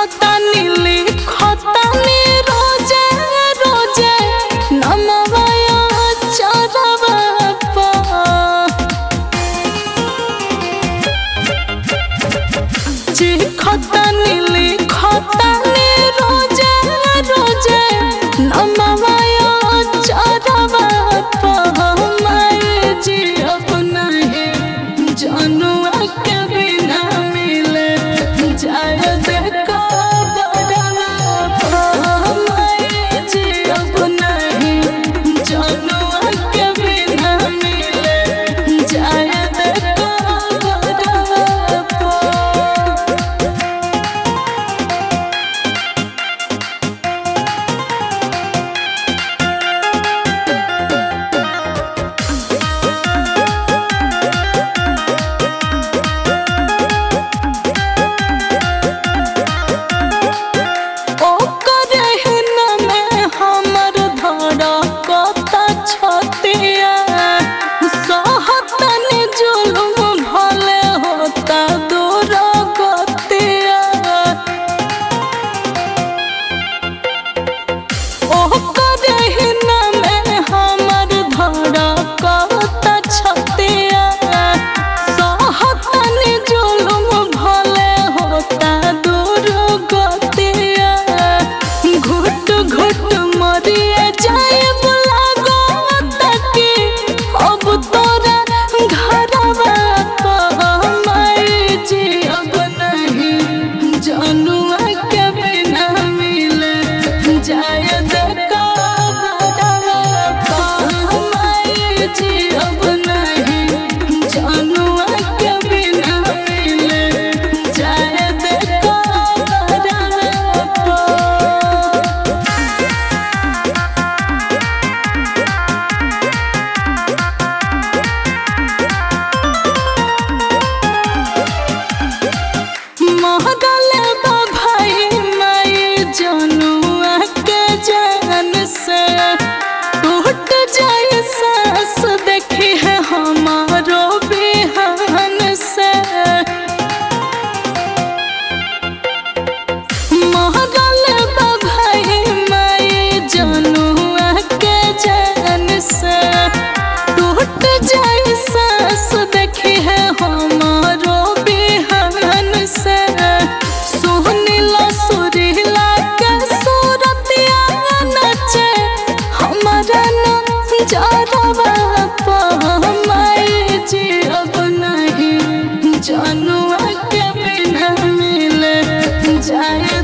खतानी लिखतानी रोजे रोजे नमवाया चरवा जी खतानी लिखतानी रोजे रोजे नमवाया चरवा हमारे जी अपना है जानुआ के बिना मिले जाए देखा बड़वा हमारे जी अपना है जानुआ के बिना मिले जाए देखा बड़वा जानुआ के बिना मिले जाए